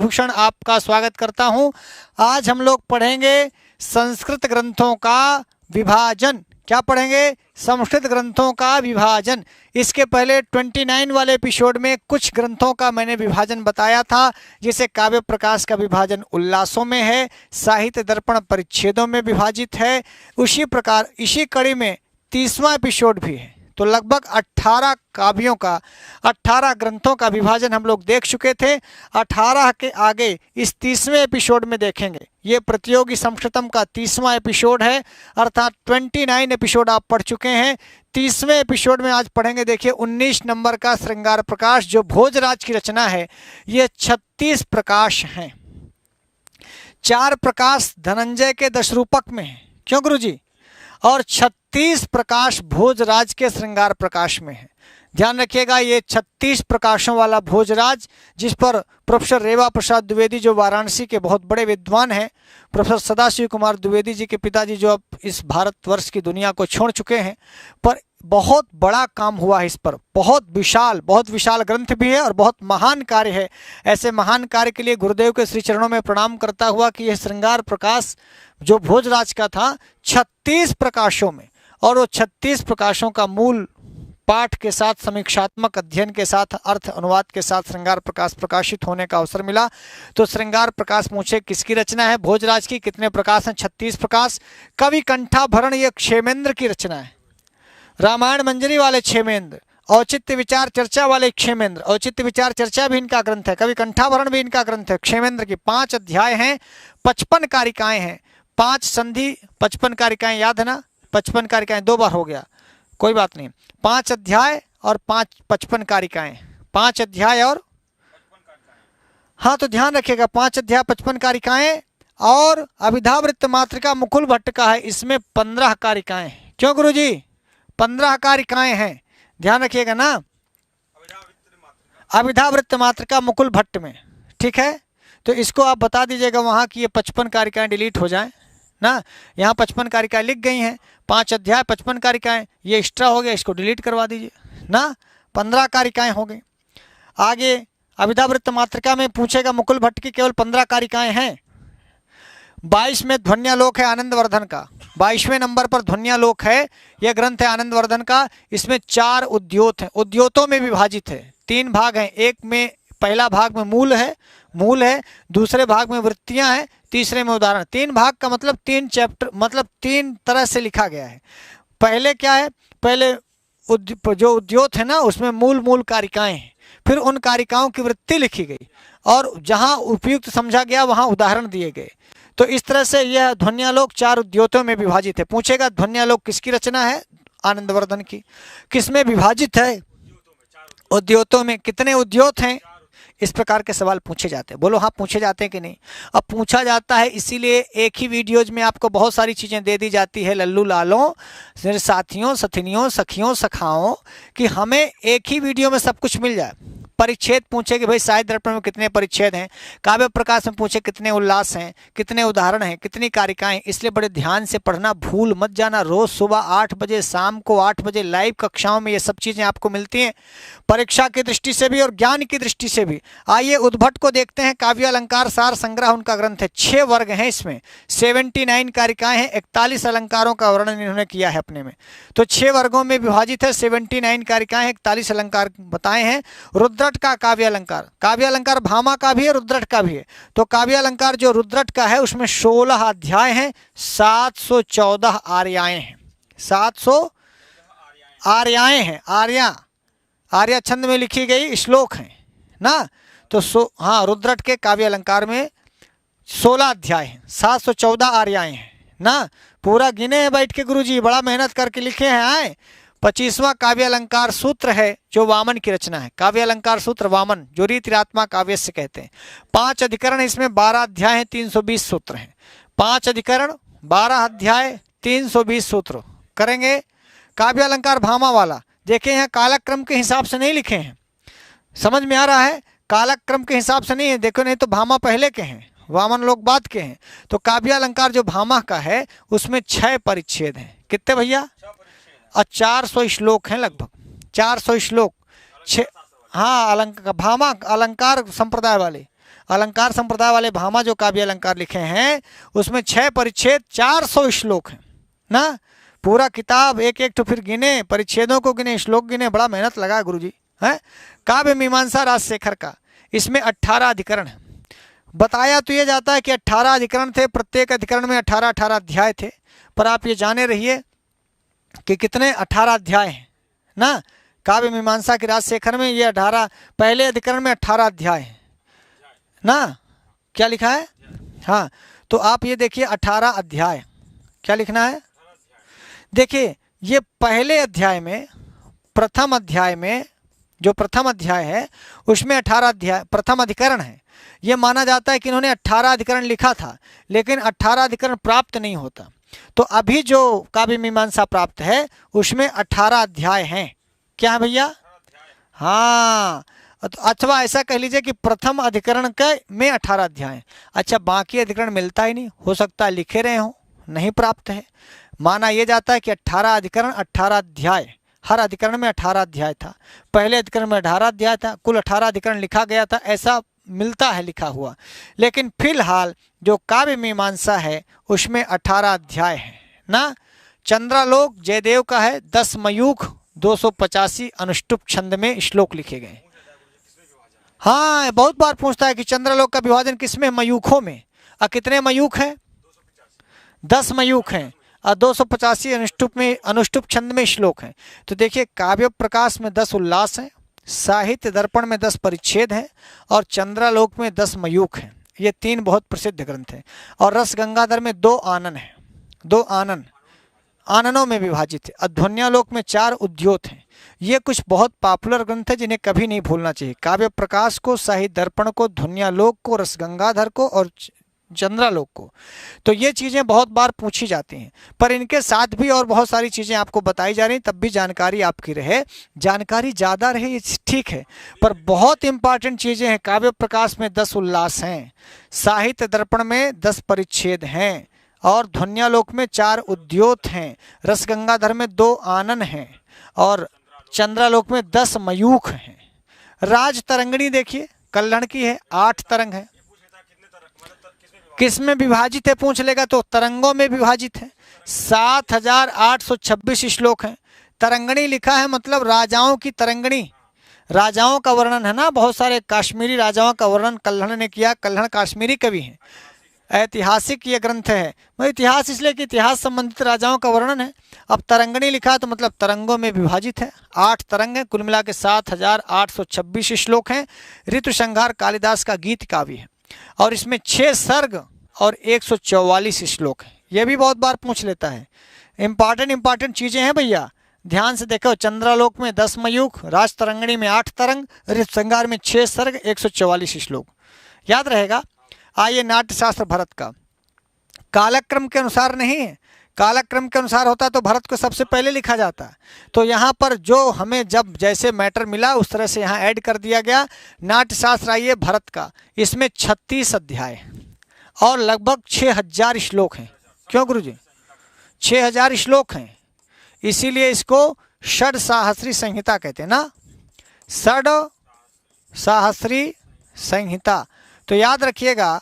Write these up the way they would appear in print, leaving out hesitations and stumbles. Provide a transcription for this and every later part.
भूषण आपका स्वागत करता हूं। आज हम लोग पढ़ेंगे संस्कृत ग्रंथों का विभाजन। क्या पढ़ेंगे? संस्कृत ग्रंथों का विभाजन। इसके पहले 29 वाले एपिसोड में कुछ ग्रंथों का मैंने विभाजन बताया था, जिसे काव्य प्रकाश का विभाजन उल्लासों में है, साहित्य दर्पण परिच्छेदों में विभाजित है। उसी प्रकार इसी कड़ी में 30वां एपिसोड भी है। तो लगभग 18 काव्यों का 18 ग्रंथों का विभाजन हम लोग देख चुके थे। 18 के आगे इस 30वें एपिसोड में देखेंगे। ये प्रतियोगी संस्कृतम का 30वां एपिसोड है, अर्थात 29 एपिसोड आप पढ़ चुके हैं। 30वें एपिसोड में आज पढ़ेंगे, देखिए 19 नंबर का श्रृंगार प्रकाश, जो भोजराज की रचना है। ये 36 प्रकाश हैं। 4 प्रकाश धनंजय के दशरूपक में है, क्यों गुरुजी? और 36 प्रकाश भोजराज के श्रृंगार प्रकाश में है। ध्यान रखिएगा, ये 36 प्रकाशों वाला भोजराज, जिस पर प्रोफेसर रेवा प्रसाद द्विवेदी, जो वाराणसी के बहुत बड़े विद्वान हैं, प्रोफेसर सदाशिव कुमार द्विवेदी जी के पिताजी, जो अब इस भारतवर्ष की दुनिया को छोड़ चुके हैं, पर बहुत बड़ा काम हुआ है इस पर। बहुत विशाल ग्रंथ भी है और बहुत महान कार्य है। ऐसे महान कार्य के लिए गुरुदेव के श्री चरणों में प्रणाम करता हुआ कि यह श्रृंगार प्रकाश जो भोजराज का था 36 प्रकाशों में, और वो 36 प्रकाशों का मूल पाठ के साथ, समीक्षात्मक अध्ययन के साथ, अर्थ अनुवाद के साथ श्रृंगार प्रकाश प्रकाशित होने का अवसर मिला। तो श्रृंगार प्रकाश पूछे किसकी रचना है? भोजराज की। कितने प्रकाश हैं? 36 प्रकाश। कवि कंठाभरण ये क्षेमेंद्र की रचना है। रामायण मंजरी वाले क्षेमेंद्र, औचित्य विचार चर्चा वाले क्षेमेंद्र, औचित्य विचार चर्चा भी इनका ग्रंथ है, कवि कंठाभरण भी इनका ग्रंथ है। क्षेमेंद्र की 5 अध्याय हैं, 55 कारिकाएं हैं, 5 संधि, 55 कारिकाएं, याद है ना? 55 कारिकाएं 2 बार हो गया, कोई बात नहीं। 5 अध्याय और 55 कारिकाएं, 5 अध्याय और, हाँ तो ध्यान रखिएगा, 5 अध्याय 55 कारिकाएं। और अभिधावृत्त मातृका मुकुल भट्ट का है, इसमें 15 कारिकाएं। क्यों गुरुजी? 15 कारिकाएं हैं, ध्यान रखिएगा ना। अभिधावृत्त मातृका मुकुल भट्ट में, ठीक है। तो इसको आप बता दीजिएगा वहाँ की ये 55 कारिकाएं डिलीट हो जाएं ना। यहाँ 55 कारिकाएं लिख गई हैं, 5 अध्याय 55 कारिकाएं, ये एक्स्ट्रा हो गया, इसको डिलीट करवा दीजिए ना। 15 कारिकाएं हो गई। आगे अभिधावृत्त मातृका में पूछेगा मुकुल भट्ट की केवल 15 कारिकाएं हैं। 22 में ध्वन्यालोक है आनंदवर्धन का, 22वें नंबर पर ध्वन्यालोक है। यह ग्रंथ है आनंदवर्धन का। इसमें 4 उद्योत हैं, उद्योतों में विभाजित है। 3 भाग हैं, एक में पहला भाग में मूल है, दूसरे भाग में वृत्तियां हैं, तीसरे में उदाहरण। 3 भाग का मतलब 3 चैप्टर, मतलब 3 तरह से लिखा गया है। पहले क्या है? पहले जो उद्योत है ना, उसमें मूल कारिकाएं हैं, फिर उन कारिकाओं की वृत्ति लिखी गई, और जहां उपयुक्त समझा गया वहां उदाहरण दिए गए। तो इस तरह से यह ध्वन्यालोक 4 उद्योतों में विभाजित है। पूछेगा ध्वन्यालोक किसकी रचना है? आनंदवर्धन की। किसमें विभाजित है? उद्योतों में। कितने उद्योत हैं? इस प्रकार के सवाल पूछे जाते हैं। बोलो हाँ, पूछे जाते हैं कि नहीं? अब पूछा जाता है, इसीलिए एक ही वीडियोज में आपको बहुत सारी चीज़ें दे दी जाती है लल्लू लालों, साथियों, सथिनियों, सखियों, सखाओं, कि हमें एक ही वीडियो में सब कुछ मिल जाए। परिच्छेद पूछे कि भाई साहित्य दर्पण में कितने परिच्छेद हैं, काव्य प्रकाश में पूछे कितने उल्लास हैं, कितने उदाहरण हैं, कितनी कारिकाएं। इसलिए बड़े ध्यान से पढ़ना, भूल मत जाना। रोज सुबह 8 बजे, शाम को 8 बजे लाइव कक्षाओं में ये सब चीज़ें आपको मिलती हैं, परीक्षा की दृष्टि से भी और ज्ञान की दृष्टि से भी। आइए उद्भट को देखते हैं। काव्य अलंकार सार संग्रह उनका ग्रंथ है। 6 वर्ग हैं इसमें, 79 कारिकाएं हैं, 41 अलंकारों का वर्णन इन्होंने किया है अपने में। तो 6 वर्गों में विभाजित है, 79 कारिकाएं, 41 अलंकार बताए हैं। रुद्रट का काव्य अलंकार भामा का भी है, रुद्रट का भी है। तो काव्य अलंकार जो रुद्रट का है उसमें 16 अध्याय हैं, 714 आर्याएं हैं, 700 आर्याएं हैं। आर्या छंद में लिखी गई श्लोक हैं ना। तो हाँ, रुद्रट के काव्य अलंकार में 16 अध्याय हैं, 714 आर्याएं हैं ना। पूरा गिने हैं बैठ के गुरुजी, बड़ा मेहनत करके लिखे हैं। आए 25वां काव्य अलंकार सूत्र है, जो वामन की रचना है। काव्य अलंकार सूत्र वामन, जो रीतिरात्मा काव्य से कहते हैं। 5 अधिकरण, इसमें 12 अध्याय हैं, 320 सूत्र हैं। 5 अधिकरण, 12 अध्याय, 320 सूत्र करेंगे। काव्य अलंकार भामा वाला देखें, यहाँ कालक्रम के हिसाब से नहीं लिखे हैं। समझ में आ रहा है? कालक्रम के हिसाब से नहीं है, देखो, नहीं तो भामा पहले के हैं, वामन लोग बाद के हैं। तो काव्य अलंकार जो भामा का है उसमें 6 परिच्छेद हैं। कितने भैया? और 400 श्लोक हैं, लगभग 400 श्लोक। हाँ, भामा अलंकार संप्रदाय वाले। अलंकार संप्रदाय वाले भामा जो काव्य अलंकार लिखे हैं उसमें 6 परिच्छेद 400 श्लोक हैं ना। पूरा किताब एक एक तो फिर गिने, परिच्छेदों को गिने, श्लोक गिने, बड़ा मेहनत लगा गुरुजी है। काव्य मीमांसा राजशेखर का, इसमें 18 अधिकरण है। बताया तो ये जाता है कि 18 अधिकरण थे, प्रत्येक अधिकरण में 18-18 अध्याय थे, पर आप ये जाने रहिए कि कितने 18 अध्याय हैं ना। काव्य मीमांसा के राजशेखर में ये 18, पहले अधिकरण में 18 अध्याय है ना। क्या लिखा है? हाँ, तो आप ये देखिए 18 अध्याय, क्या लिखना है? देखिए ये पहले अध्याय में, प्रथम अध्याय में, जो प्रथम अध्याय है उसमें 18 अध्याय, प्रथम अधिकरण है। ये माना जाता है कि इन्होंने 18 अधिकरण लिखा था, लेकिन 18 अधिकरण प्राप्त नहीं होता। तो अभी जो काव्य मीमांसा प्राप्त है उसमें 18 अध्याय हैं। क्या है भैया? हाँ, अथवा ऐसा कह लीजिए कि प्रथम अधिकरण के में 18 अध्याय। अच्छा, बाकी अधिकरण मिलता ही नहीं, हो सकता है लिखे रहे हो, नहीं प्राप्त है। माना यह जाता है कि 18 अधिकरण 18 अध्याय, हर अधिकरण में 18 अध्याय था। पहले अधिकरण में 18 अध्याय था, कुल 18 अधिकरण लिखा गया था, ऐसा मिलता है लिखा हुआ। लेकिन फिलहाल जो काव्य मीमांसा है उसमें 18 अध्याय है ना। चंद्रालोक जयदेव का है, 10 मयूख 285 अनुष्टुप छंद में श्लोक लिखे गए। हाँ, बहुत बार पूछता है कि चंद्रालोक का विभाजन किसमें? मयूखों में। और कितने मयूख हैं? 10 मयूख हैं और 285 अनुष्टुप छंद में श्लोक हैं। तो देखिए, काव्य प्रकाश में 10 उल्लास हैं, साहित्य दर्पण में 10 परिच्छेद हैं और चंद्रालोक में 10 मयूख हैं। ये 3 बहुत प्रसिद्ध ग्रंथ हैं। और रस गंगाधर में 2 आनन हैं, 2 आनन, आननों में विभाजित है। अध्वन्यालोक में 4 उद्योत हैं। ये कुछ बहुत पॉपुलर ग्रंथ है जिन्हें कभी नहीं भूलना चाहिए। काव्य प्रकाश को, साहित्य दर्पण को, ध्वन्यालोक को, रस गंगाधर को और चंद्रालोक को। तो ये चीज़ें बहुत बार पूछी जाती हैं, पर इनके साथ भी और बहुत सारी चीज़ें आपको बताई जा रही, तब भी जानकारी आपकी रहे। जानकारी ज़्यादा रहे ये ठीक है, पर बहुत इंपॉर्टेंट चीज़ें हैं। काव्य प्रकाश में 10 उल्लास हैं, साहित्य दर्पण में 10 परिच्छेद हैं और ध्वन्यालोक में 4 उद्योत हैं, रस गंगाधर में 2 आनन हैं और चंद्रालोक में 10 मयूख हैं। राज तरंगिणी देखिए, कल्याण की है, 8 तरंग है। किस में विभाजित है पूछ लेगा तो तरंगों में विभाजित है। 7826 श्लोक हैं। तरंगणी लिखा है मतलब राजाओं की तरंगणी, राजाओं का वर्णन है ना। बहुत सारे काश्मीरी राजाओं का वर्णन कल्हण ने किया। कल्हण काश्मीरी कवि हैं। ऐतिहासिक ये ग्रंथ है, इतिहास इसलिए कि इतिहास संबंधित राजाओं का वर्णन है। अब तरंगणी लिखा तो मतलब तरंगों में विभाजित है। 8 तरंग है, कुल मिला के 7826 श्लोक हैं। ऋतु संहार कालिदास का गीत काव्य है और इसमें 6 सर्ग और 144 श्लोक है। यह भी बहुत बार पूछ लेता है। इंपॉर्टेंट चीज़ें हैं भैया, ध्यान से देखो। चंद्रालोक में 10 मयूख, राज तरंगिणी में 8 तरंग, ऋतु संहार में 6 सर्ग, 144 श्लोक, याद रहेगा। आइए नाट्यशास्त्र भरत का, कालक्रम के अनुसार नहीं है। कालक्रम के अनुसार होता तो भरत को सबसे पहले लिखा जाता। तो यहाँ पर जो हमें जब जैसे मैटर मिला उस तरह से यहाँ ऐड कर दिया गया। नाट्यशास्त्र आइए भरत का, इसमें 36 अध्याय और लगभग 6000 श्लोक हैं। क्यों गुरुजी? 6000 श्लोक हैं, इसीलिए इसको षड साहस्री संहिता कहते हैं ना। षड साहस्री संहिता, तो याद रखिएगा,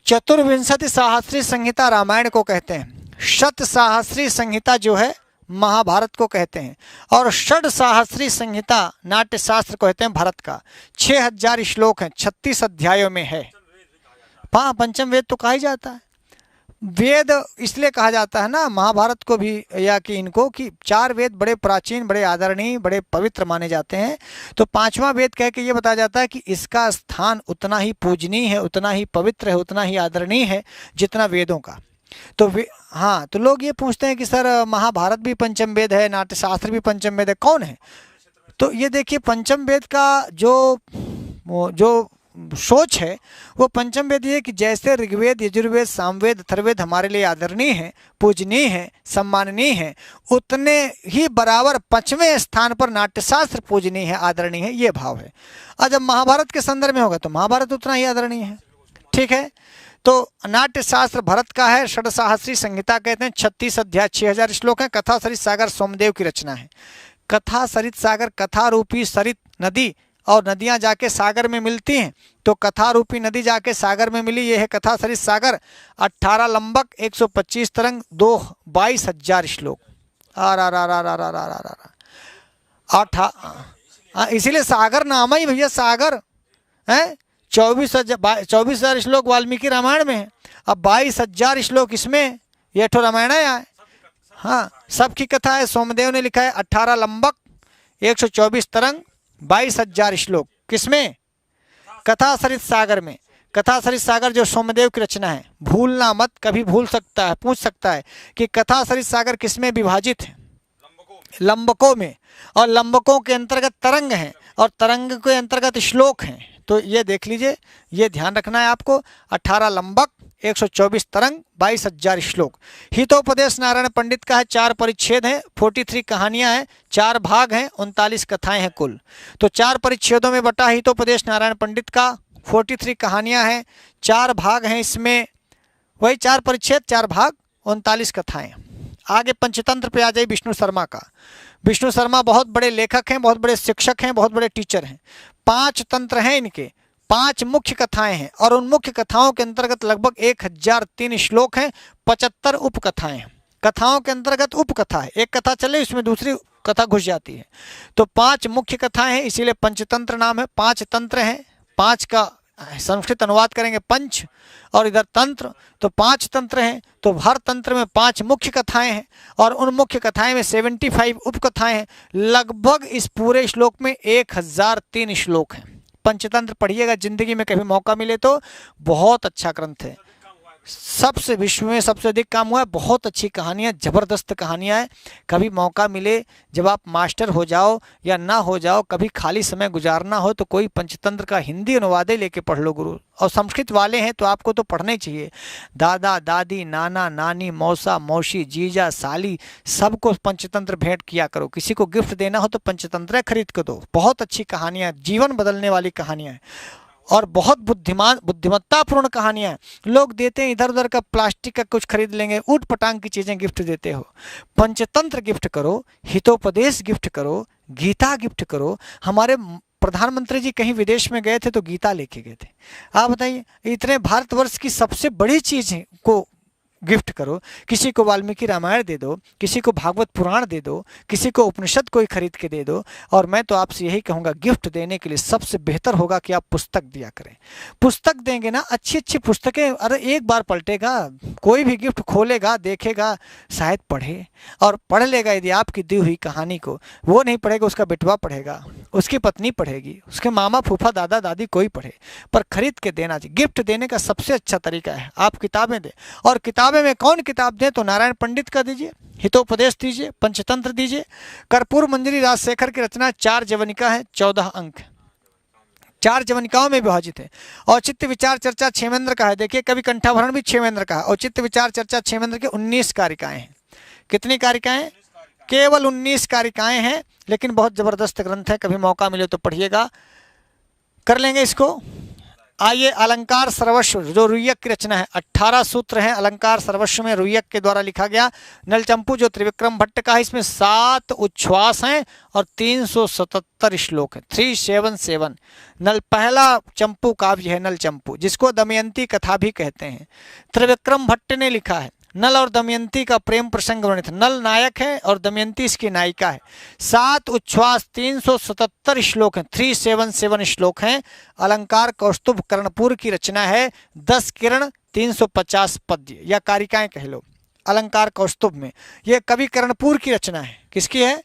चतुर्विंशति साहस्री संहिता रामायण को कहते हैं, शत साहस्री संहिता जो है महाभारत को कहते हैं और षड साहस्री संहिता नाट्यशास्त्र को कहते हैं भरत का। 6000 श्लोक हैं, 36 अध्यायों में है। हाँ, पंचम वेद तो कहा ही जाता है। वेद इसलिए कहा जाता है ना महाभारत को भी, या कि इनको, कि 4 वेद बड़े प्राचीन, बड़े आदरणीय, बड़े पवित्र माने जाते हैं। तो 5वां वेद कह के ये बताया जाता है कि इसका स्थान उतना ही पूजनीय है, उतना ही पवित्र है, उतना ही आदरणीय है जितना वेदों का। तो हाँ, तो लोग ये पूछते हैं कि सर महाभारत भी पंचम वेद है, नाट्यशास्त्र भी पंचम वेद है, कौन है? तो ये देखिए, पंचम वेद का जो सोच है वो पंचम वेद ये कि जैसे ऋग्वेद, यजुर्वेद, सामवेद, अथर्ववेद हमारे लिए आदरणीय है, पूजनीय है, सम्माननीय है, उतने ही बराबर 5वें स्थान पर नाट्यशास्त्र पूजनीय है, आदरणीय है, ये भाव है। और जब महाभारत के संदर्भ में होगा तो महाभारत उतना ही आदरणीय है। ठीक है, तो नाट्यशास्त्र भरत का है, षडसाहस्री संहिता कहते हैं, 36 अध्याय, 6000 श्लोक हैं। कथा सरित सागर सोमदेव की रचना है। कथा सरित सागर, कथा रूपी सरित नदी और नदियां जाके सागर में मिलती हैं। तो कथा रूपी नदी जाके सागर में मिली, ये है कथा सरित सागर। 18 लंबक, 125 तरंग, 22,000 श्लोक। इसीलिए सागर नाम ही भैया सागर है। 24,000 श्लोक वाल्मीकि रामायण में है, अब 22,000 श्लोक इसमें, ये ठो रामायण है। हाँ, सबकी कथा है। सोमदेव ने लिखा है 18 लंबक, 124 तरंग, 22,000 श्लोक। किसमें? कथा सरित सागर में। कथा सरित सागर जो सोमदेव की रचना है, भूलना मत, कभी भूल सकता है, पूछ सकता है कि कथा सरित सागर किसमें विभाजित है? लंबकों में। और लंबकों के अंतर्गत तरंग हैं और तरंग के अंतर्गत श्लोक हैं। तो ये देख लीजिए, ये ध्यान रखना है आपको। 18 लंबक, 124 तरंग, 22,000 श्लोक। हितोपदेश नारायण पंडित का है, 4 परिच्छेद हैं, 43 कहानियां हैं, 4 भाग हैं, 39 कथाएं हैं कुल। तो 4 परिच्छेदों में बटा हितोपदेश नारायण पंडित का, 43 कहानियां हैं, 4 भाग हैं इसमें, वही 4 परिच्छेद, 4 भाग, 39 कथाएं। आगे पंचतंत्र पे आ जाए विष्णु शर्मा का। विष्णु शर्मा बहुत बड़े लेखक हैं, बहुत बड़े शिक्षक हैं, बहुत बड़े टीचर हैं। 5 तंत्र हैं इनके, 5 मुख्य कथाएं हैं और उन मुख्य कथाओं के अंतर्गत लगभग 1003 श्लोक हैं, 75 उपकथाएं हैं। कथाओं के अंतर्गत उपकथा है, एक कथा चले उसमें दूसरी कथा घुस जाती है। तो 5 मुख्य कथाएं हैं, इसीलिए पंचतंत्र नाम है। 5 तंत्र हैं, 5 का संस्कृत अनुवाद करेंगे पंच और इधर तंत्र, तो 5 तंत्र हैं। तो हर तंत्र में 5 मुख्य कथाएं हैं और उन मुख्य कथाएं में 75 उपकथाएं हैं। लगभग इस पूरे श्लोक में 1003 श्लोक हैं। पंचतंत्र पढ़िएगा जिंदगी में कभी मौका मिले तो, बहुत अच्छा ग्रंथ है। सबसे विश्व में सबसे अधिक काम हुआ है। बहुत अच्छी कहानियाँ, जबरदस्त कहानियाँ हैं। कभी मौका मिले, जब आप मास्टर हो जाओ या ना हो जाओ, कभी खाली समय गुजारना हो तो कोई पंचतंत्र का हिंदी अनुवाद लेके पढ़ लो गुरु। और संस्कृत वाले हैं तो आपको तो पढ़ना ही चाहिए। दादा दादी, नाना नानी, मौसा मौसी, जीजा साली, सबको पंचतंत्र भेंट किया करो। किसी को गिफ्ट देना हो तो पंचतंत्र खरीद के दो। बहुत अच्छी कहानियाँ, जीवन बदलने वाली कहानियाँ हैं और बहुत बुद्धिमत्तापूर्ण कहानियाँ हैं। लोग देते हैं इधर उधर का प्लास्टिक का कुछ खरीद लेंगे, ऊट पटांग की चीज़ें गिफ्ट देते हो। पंचतंत्र गिफ्ट करो, हितोपदेश गिफ्ट करो, गीता गिफ्ट करो। हमारे प्रधानमंत्री जी कहीं विदेश में गए थे तो गीता लेके गए थे। आप बताइए, इतने भारतवर्ष की सबसे बड़ी चीज़ को गिफ्ट करो। किसी को वाल्मीकि रामायण दे दो, किसी को भागवत पुराण दे दो, किसी को उपनिषद कोई खरीद के दे दो। और मैं तो आपसे यही कहूँगा, गिफ्ट देने के लिए सबसे बेहतर होगा कि आप पुस्तक दिया करें। पुस्तक देंगे ना, अच्छी अच्छी पुस्तकें, अरे एक बार पलटेगा, कोई भी गिफ्ट खोलेगा, देखेगा, शायद पढ़े और पढ़ लेगा। यदि आपकी दी हुई कहानी को वो नहीं पढ़ेगा, उसका बेटवा पढ़ेगा, उसकी पत्नी पढ़ेगी, उसके मामा फूफा दादा दादी कोई पढ़े, पर खरीद के देना चाहिए। गिफ्ट देने का सबसे अच्छा तरीका है आप किताबें दें। और किताबें में कौन किताब दें तो नारायण पंडित का दीजिए, हितोपदेश दीजिए, पंचतंत्र दीजिए। कर्पूर मंजरी राजशेखर की रचना 4 जवनिका है, 14 अंक, 4 जवनिकाओं में विभाजित है। औचित्य विचार चर्चा क्षेमेंद्र का है। देखिए, कवि कंठाभरण भी क्षेमेंद्र का है। औचित्य विचार चर्चा क्षेमेंद्र के 19 कारिकाएं हैं। कितनी कारिकाएं? केवल 19 कारिकाएं हैं, लेकिन बहुत जबरदस्त ग्रंथ है। कभी मौका मिले तो पढ़िएगा। कर लेंगे इसको। आइए, अलंकार सर्वस्व जो रुय्यक की रचना है, 18 सूत्र हैं अलंकार सर्वस्व में, रुय्यक के द्वारा लिखा गया। नलचंपू जो त्रिविक्रम भट्ट का है, इसमें 7 उच्छ्वास हैं और 377 श्लोक हैं, 377। पहला चंपू काव्य है नल चंपू, जिसको दमयंती कथा भी कहते हैं। त्रिविक्रम भट्ट ने लिखा है। नल और दमयंती का प्रेम प्रसंग वर्णित है। नल नायक है और दमयंती इसकी नायिका है। 7 उच्छ्वास, 377 श्लोक हैं, 377 श्लोक हैं। अलंकार कौस्तुभ कर्णपुर की रचना है। 10 किरण, 350 पद्य या कारिकाएं कह लो। अलंकार कौस्तुभ में यह कवि कर्णपुर की रचना है। किसकी है?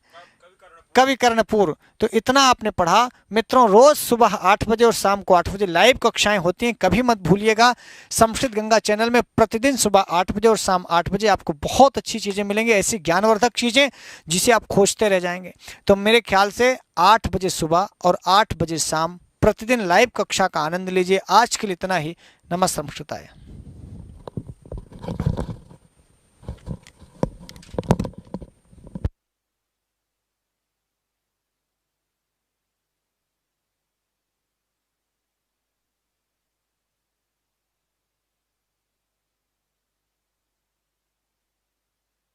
कवि कर्णपुर। तो इतना आपने पढ़ा। मित्रों, रोज सुबह 8 बजे और शाम को 8 बजे लाइव कक्षाएं होती हैं, कभी मत भूलिएगा। संस्कृत गंगा चैनल में प्रतिदिन सुबह 8 बजे और शाम 8 बजे आपको बहुत अच्छी चीज़ें मिलेंगी, ऐसी ज्ञानवर्धक चीज़ें जिसे आप खोजते रह जाएंगे। तो मेरे ख्याल से 8 बजे सुबह और 8 बजे शाम प्रतिदिन लाइव कक्षा का आनंद लीजिए। आज के लिए इतना ही। नमस्कार।